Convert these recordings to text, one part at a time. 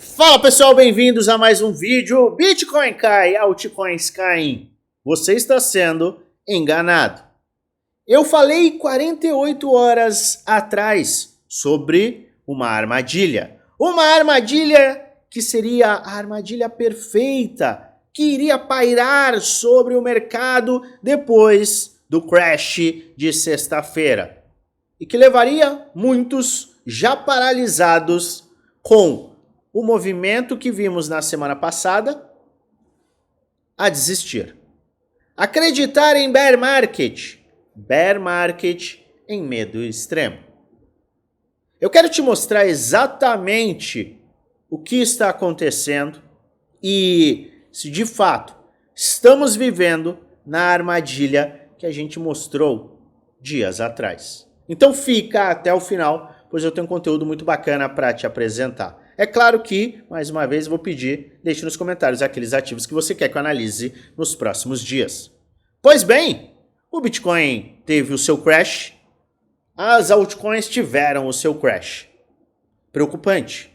Fala pessoal, bem-vindos a mais um vídeo. Bitcoin cai, altcoins caem. Você está sendo enganado. Eu falei 48 horas atrás sobre uma armadilha. Uma armadilha que seria a armadilha perfeita, que iria pairar sobre o mercado depois do crash de sexta-feira. E que levaria muitos já paralisados com o movimento que vimos na semana passada a desistir. Acreditar em bear market em medo extremo. Eu quero te mostrar exatamente o que está acontecendo e se de fato estamos vivendo na armadilha que a gente mostrou dias atrás. Então fica até o final, pois eu tenho um conteúdo muito bacana para te apresentar. É claro que, mais uma vez, vou pedir, deixe nos comentários aqueles ativos que você quer que eu analise nos próximos dias. Pois bem, o Bitcoin teve o seu crash, as altcoins tiveram o seu crash. Preocupante.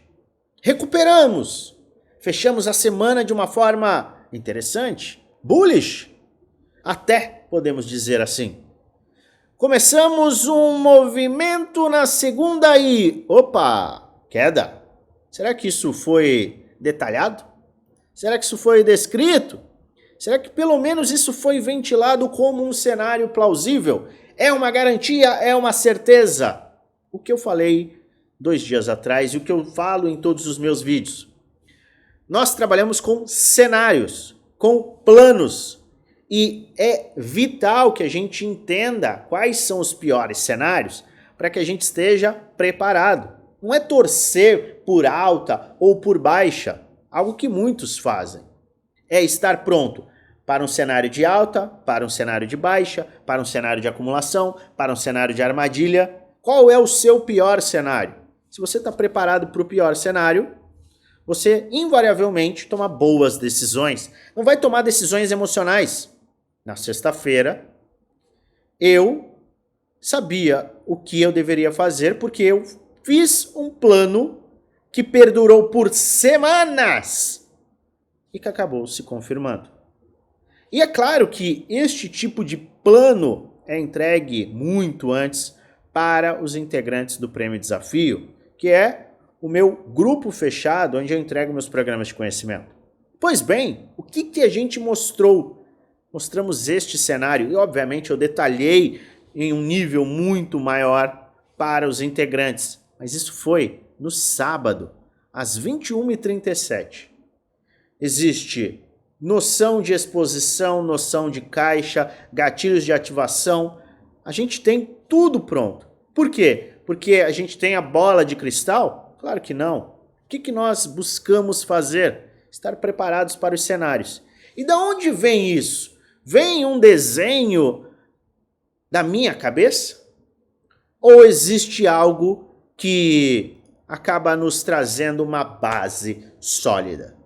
Recuperamos. Fechamos a semana de uma forma interessante, bullish, até podemos dizer assim. Começamos um movimento na segunda e... opa, queda. Será que isso foi detalhado? Será que isso foi descrito? Será que pelo menos isso foi ventilado como um cenário plausível? É uma garantia? É uma certeza? O que eu falei 2 dias atrás e o que eu falo em todos os meus vídeos. Nós trabalhamos com cenários, com planos. E é vital que a gente entenda quais são os piores cenários para que a gente esteja preparado. Não é torcer por alta ou por baixa, algo que muitos fazem. É estar pronto para um cenário de alta, para um cenário de baixa, para um cenário de acumulação, para um cenário de armadilha. Qual é o seu pior cenário? Se você está preparado para o pior cenário, você invariavelmente toma boas decisões. Não vai tomar decisões emocionais. Na sexta-feira, eu sabia o que eu deveria fazer porque eu fiz um plano que perdurou por semanas e que acabou se confirmando. E é claro que este tipo de plano é entregue muito antes para os integrantes do Prêmio Desafio, que é o meu grupo fechado onde eu entrego meus programas de conhecimento. Pois bem, o que a gente mostrou? Mostramos este cenário e obviamente eu detalhei em um nível muito maior para os integrantes. Mas isso foi no sábado, às 21h37. Existe noção de exposição, noção de caixa, gatilhos de ativação. A gente tem tudo pronto. Por quê? Porque a gente tem a bola de cristal? Claro que não. O que nós buscamos fazer? Estar preparados para os cenários. E da onde vem isso? Vem um desenho da minha cabeça? Ou existe algo que acaba nos trazendo uma base sólida?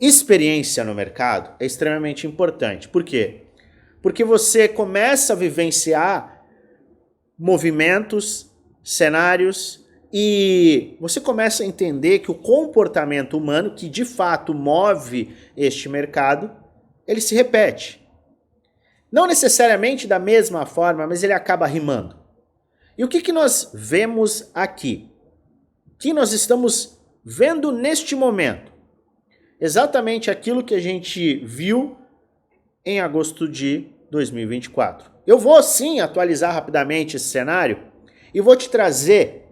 Experiência no mercado é extremamente importante. Por quê? Porque você começa a vivenciar movimentos, cenários e você começa a entender que o comportamento humano que de fato move este mercado, ele se repete. Não necessariamente da mesma forma, mas ele acaba rimando. E o que nós vemos aqui? O que nós estamos vendo neste momento? Exatamente aquilo que a gente viu em agosto de 2024. Eu vou sim atualizar rapidamente esse cenário e vou te trazer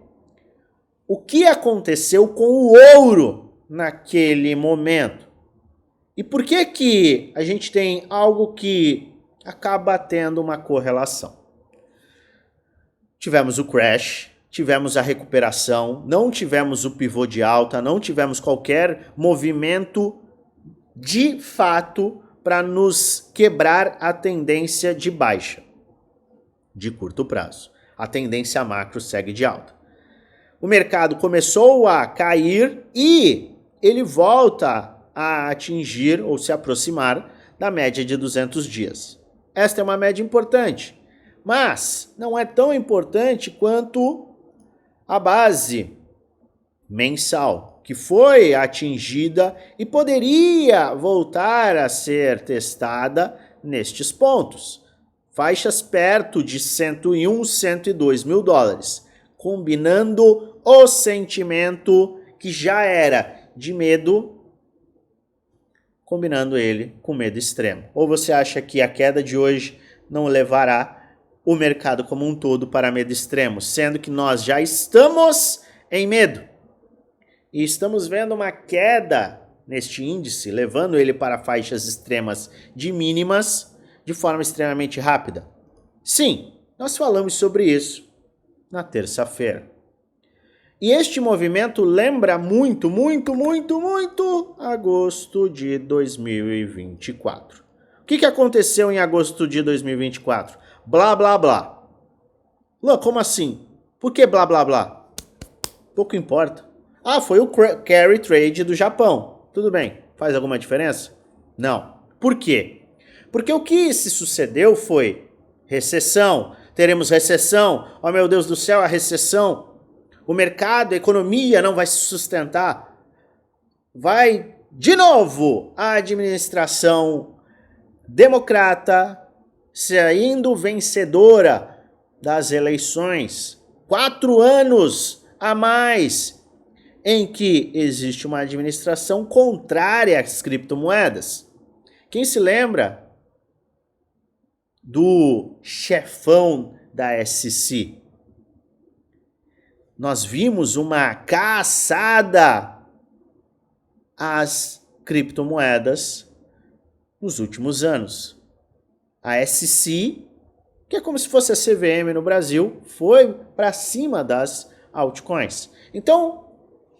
o que aconteceu com o ouro naquele momento. E por que a gente tem algo que acaba tendo uma correlação? Tivemos o crash, tivemos a recuperação, não tivemos o pivô de alta, não tivemos qualquer movimento de fato para nos quebrar a tendência de baixa, de curto prazo. A tendência macro segue de alta. O mercado começou a cair e ele volta a atingir ou se aproximar da média de 200 dias. Esta é uma média importante. Mas não é tão importante quanto a base mensal. que foi atingida e poderia voltar a ser testada nestes pontos. Faixas perto de 101, 102 mil dólares, combinando o sentimento que já era de medo, combinando ele com medo extremo. Ou você acha que a queda de hoje não levará o mercado como um todo para medo extremo, sendo que nós já estamos em medo? E estamos vendo uma queda neste índice, levando ele para faixas extremas de mínimas de forma extremamente rápida. Sim, nós falamos sobre isso na terça-feira. E este movimento lembra muito agosto de 2024. O que aconteceu em agosto de 2024? Blá, blá, blá. Lô, como assim? Por que blá, blá, blá? Pouco importa. Ah, foi o carry trade do Japão. Tudo bem. Faz alguma diferença? Não. Por quê? Porque o que se sucedeu foi recessão. Teremos recessão. Oh, meu Deus do céu, a recessão. O mercado, a economia não vai se sustentar. Vai, de novo, a administração democrata saindo vencedora das eleições. 4 anos a mais em que existe uma administração contrária às criptomoedas. Quem se lembra do chefão da SEC? Nós vimos uma caçada às criptomoedas nos últimos anos. A SEC, que é como se fosse a CVM no Brasil, foi para cima das altcoins. Então,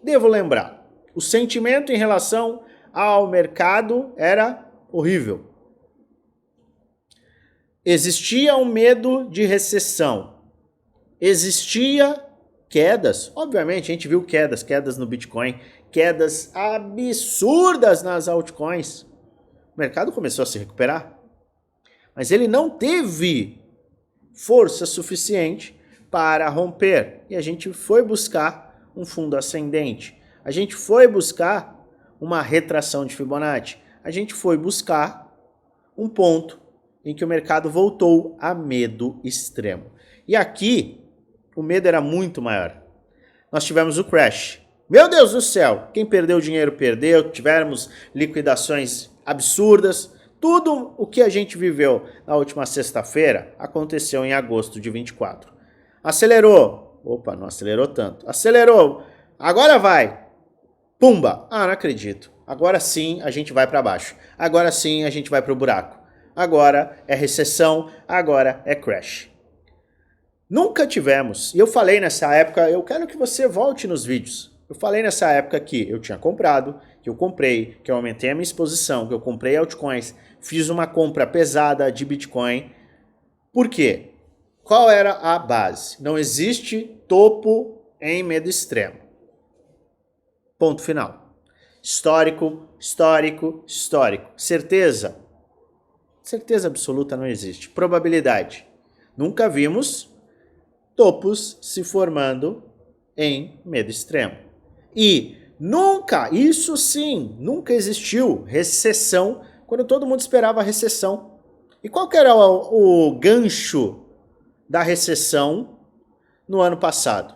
devo lembrar, o sentimento em relação ao mercado era horrível. Existia um medo de recessão. Existia quedas, obviamente a gente viu quedas no Bitcoin, quedas absurdas nas altcoins. O mercado começou a se recuperar, mas ele não teve força suficiente para romper. E a gente foi buscar um fundo ascendente, a gente foi buscar uma retração de Fibonacci, a gente foi buscar um ponto em que o mercado voltou a medo extremo. E aqui o medo era muito maior. Nós tivemos o crash. Meu Deus do céu, quem perdeu dinheiro perdeu, tivemos liquidações absurdas. Tudo o que a gente viveu na última sexta-feira aconteceu em agosto de 24. Acelerou. Opa, não acelerou tanto. Acelerou. Agora vai. Pumba. Ah, não acredito. Agora sim a gente vai para baixo. Agora sim a gente vai para o buraco. Agora é recessão, agora é crash. Nunca tivemos, e eu falei nessa época, eu quero que você volte nos vídeos. Eu falei nessa época que eu tinha comprado, que eu comprei, que eu aumentei a minha exposição, que eu comprei altcoins, fiz uma compra pesada de Bitcoin. Por quê? Qual era a base? Não existe topo em medo extremo. Ponto final. Histórico, histórico, histórico. Certeza? Certeza absoluta não existe. Probabilidade. Nunca vimos topos se formando em medo extremo. E nunca, isso sim, nunca existiu recessão quando todo mundo esperava recessão. E qual que era o gancho da recessão no ano passado?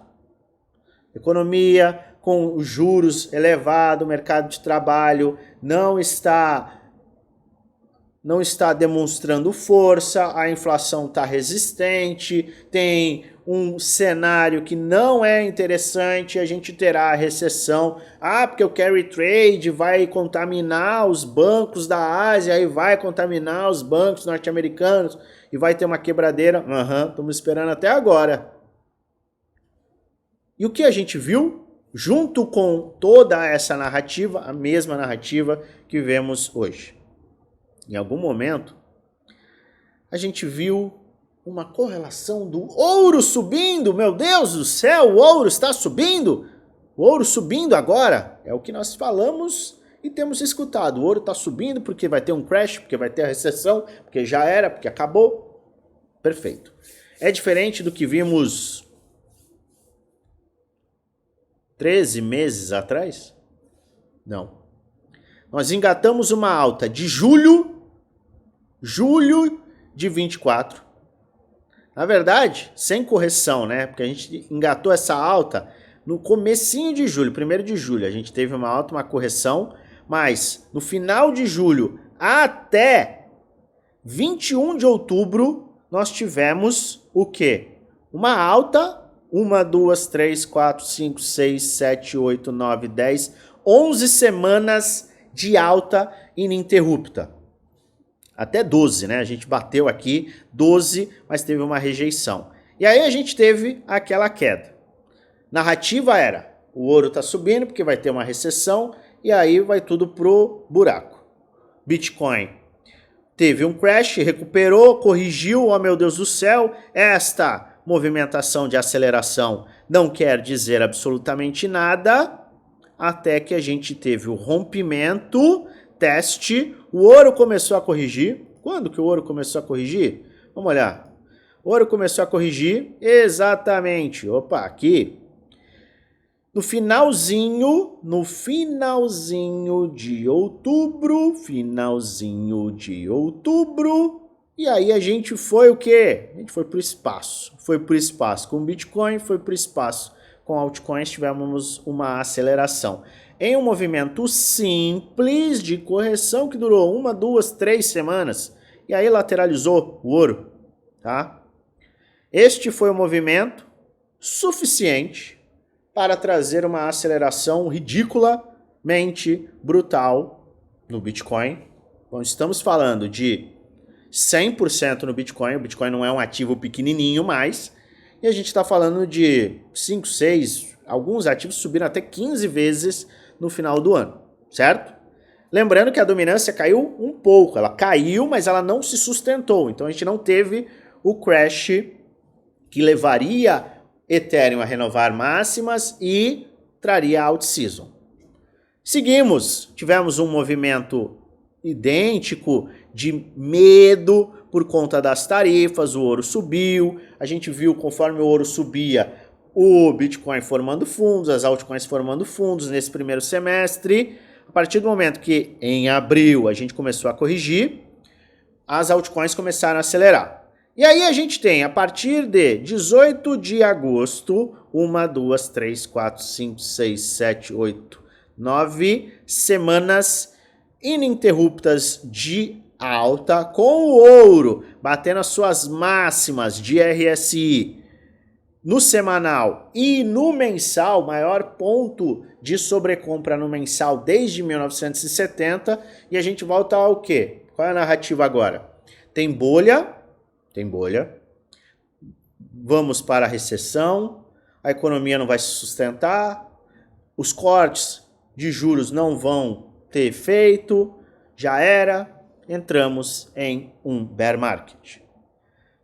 Economia com os juros elevados, o mercado de trabalho não está demonstrando força, a inflação está resistente, tem um cenário que não é interessante, a gente terá a recessão. Ah, porque o carry trade vai contaminar os bancos da Ásia e vai contaminar os bancos norte-americanos e vai ter uma quebradeira. Estamos esperando até agora. E o que a gente viu? Junto com toda essa narrativa, a mesma narrativa que vemos hoje. Em algum momento, a gente viu uma correlação do ouro subindo. Meu Deus do céu, o ouro está subindo. O ouro subindo agora. É o que nós falamos e temos escutado. O ouro está subindo porque vai ter um crash, porque vai ter a recessão, porque já era, porque acabou. Perfeito. É diferente do que vimos 13 meses atrás? Não. Nós engatamos uma alta de julho de 24. Na verdade, sem correção, né? Porque a gente engatou essa alta no comecinho de julho, 1º de julho. A gente teve uma alta, uma correção, mas no final de julho até 21 de outubro, nós tivemos o quê? Uma alta, 1, 2, 3, 4, 5, 6, 7, 8, 9, 10, 11 semanas de alta ininterrupta. Até 12, né? A gente bateu aqui 12, mas teve uma rejeição. E aí a gente teve aquela queda. Narrativa era, o ouro tá subindo porque vai ter uma recessão e aí vai tudo pro buraco. Bitcoin teve um crash, recuperou, corrigiu, oh meu Deus do céu, esta movimentação de aceleração não quer dizer absolutamente nada, até que a gente teve o rompimento, teste, o ouro começou a corrigir. Quando que o ouro começou a corrigir? Vamos olhar. O ouro começou a corrigir exatamente, opa, aqui, no finalzinho de outubro, e aí a gente foi o quê? A gente foi pro espaço. Com Bitcoin, foi pro espaço. Com altcoins tivemos uma aceleração. Em um movimento simples de correção que durou 1, 2, 3 semanas. E aí lateralizou o ouro, tá? Este foi o movimento suficiente para trazer uma aceleração ridiculamente brutal no Bitcoin. Então, estamos falando de 100% no Bitcoin. O Bitcoin não é um ativo pequenininho mais. E a gente está falando de 5, 6, alguns ativos subiram até 15 vezes no final do ano, certo? Lembrando que a dominância caiu um pouco. Ela caiu, mas ela não se sustentou. Então a gente não teve o crash que levaria Ethereum a renovar máximas e traria out-season. Seguimos, tivemos um movimento idêntico de medo por conta das tarifas, o ouro subiu, a gente viu conforme o ouro subia, o Bitcoin formando fundos, as altcoins formando fundos nesse primeiro semestre. A partir do momento que em abril a gente começou a corrigir, as altcoins começaram a acelerar. E aí a gente tem, a partir de 18 de agosto, 1, 2, 3, 4, 5, 6, 7, 8, 9 semanas ininterruptas de alta, com o ouro batendo as suas máximas de RSI no semanal e no mensal, maior ponto de sobrecompra no mensal desde 1970, e a gente volta ao quê? Qual é a narrativa agora? Tem bolha, vamos para a recessão, a economia não vai se sustentar, os cortes de juros não vão ter efeito, já era, entramos em um bear market.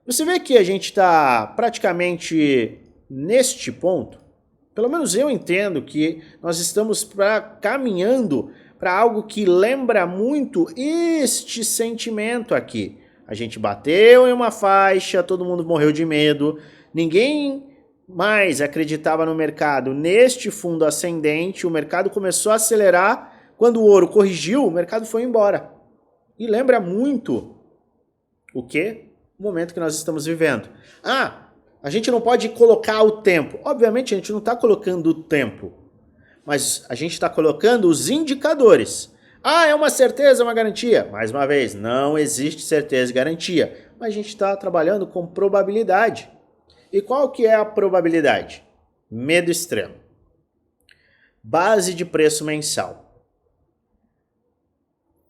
Você vê que a gente está praticamente neste ponto, pelo menos eu entendo que nós estamos caminhando para algo que lembra muito este sentimento aqui. A gente bateu em uma faixa, todo mundo morreu de medo, ninguém mais acreditava no mercado. Neste fundo ascendente, o mercado começou a acelerar. Quando o ouro corrigiu, o mercado foi embora. E lembra muito o quê? O momento que nós estamos vivendo. A gente não pode colocar o tempo. Obviamente a gente não está colocando o tempo, mas a gente está colocando os indicadores. É uma certeza, uma garantia? Mais uma vez, não existe certeza e garantia, mas a gente está trabalhando com probabilidade. E qual que é a probabilidade? Medo extremo. Base de preço mensal.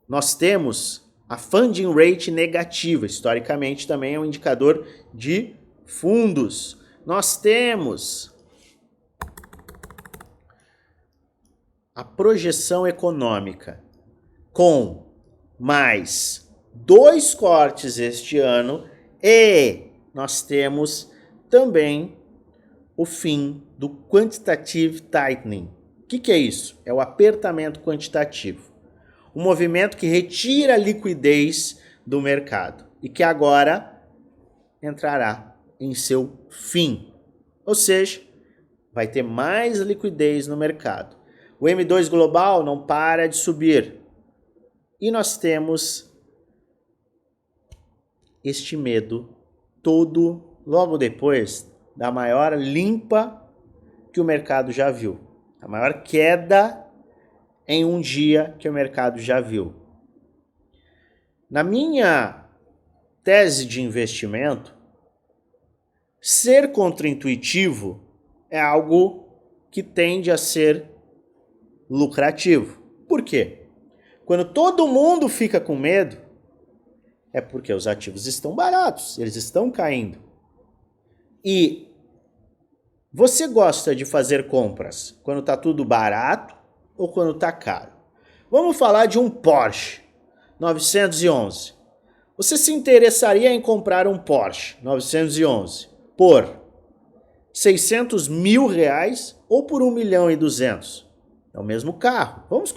Nós temos a funding rate negativa, historicamente também é um indicador de fundos. Nós temos a projeção econômica com mais 2 cortes este ano e nós temos também o fim do quantitative tightening. O que é isso? É o apertamento quantitativo. Um movimento que retira a liquidez do mercado e que agora entrará em seu fim. Ou seja, vai ter mais liquidez no mercado. O M2 global não para de subir. E nós temos este medo todo logo depois da maior limpa que o mercado já viu. A maior queda em um dia que o mercado já viu. Na minha tese de investimento, ser contraintuitivo é algo que tende a ser lucrativo. Por quê? Quando todo mundo fica com medo, é porque os ativos estão baratos, eles estão caindo. E você gosta de fazer compras quando está tudo barato ou quando está caro? Vamos falar de um Porsche 911. Você se interessaria em comprar um Porsche 911 por 600 mil reais ou por 1.200.000? É o mesmo carro. Vamos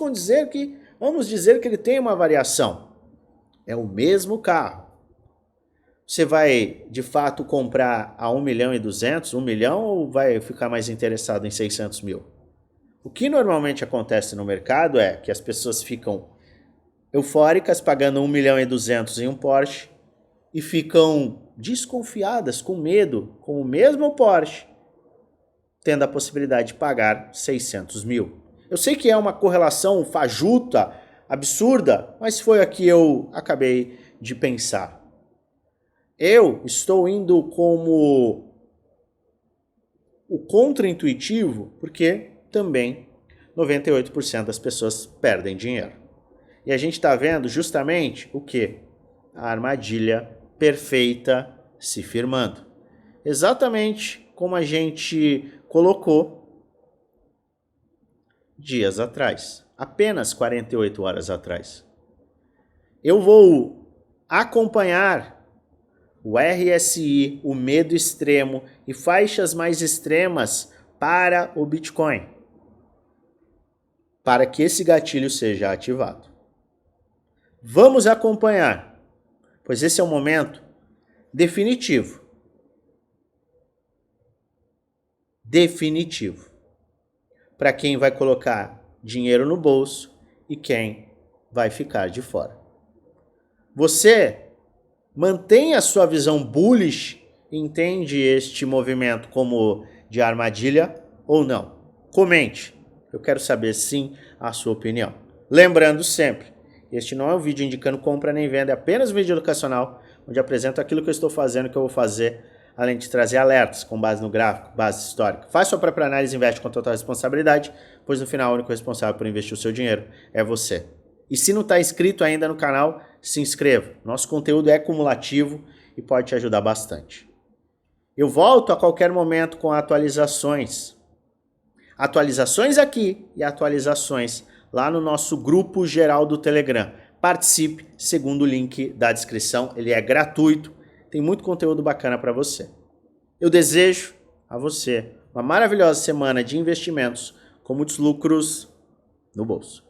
dizer que ele tem uma variação. É o mesmo carro. Você vai, de fato, comprar a 1.200.000, 1 milhão, ou vai ficar mais interessado em 600 mil? O que normalmente acontece no mercado é que as pessoas ficam eufóricas pagando 1.200.000 em um Porsche e ficam desconfiadas, com medo, com o mesmo Porsche, tendo a possibilidade de pagar 600 mil. Eu sei que é uma correlação fajuta, absurda, mas foi a que eu acabei de pensar. Eu estou indo como o contraintuitivo porque também 98% das pessoas perdem dinheiro. E a gente está vendo justamente o quê? A armadilha perfeita se firmando. Exatamente como a gente colocou dias atrás, apenas 48 horas atrás. Eu vou acompanhar o RSI, o medo extremo e faixas mais extremas para o Bitcoin, para que esse gatilho seja ativado. Vamos acompanhar, pois esse é o momento definitivo. Definitivo. Para quem vai colocar dinheiro no bolso e quem vai ficar de fora. Você mantém a sua visão bullish, entende este movimento como de armadilha ou não? Comente, eu quero saber sim a sua opinião. Lembrando sempre, este não é um vídeo indicando compra nem venda, é apenas um vídeo educacional, onde apresento aquilo que eu estou fazendo, que eu vou fazer, além de trazer alertas com base no gráfico, base histórica. Faz sua própria análise e investe com total responsabilidade, pois no final o único responsável por investir o seu dinheiro é você. E se não está inscrito ainda no canal, se inscreva. Nosso conteúdo é cumulativo e pode te ajudar bastante. Eu volto a qualquer momento com atualizações. Atualizações aqui e atualizações lá no nosso grupo geral do Telegram. Participe, segundo o link da descrição. Ele é gratuito, tem muito conteúdo bacana para você. Eu desejo a você uma maravilhosa semana de investimentos com muitos lucros no bolso.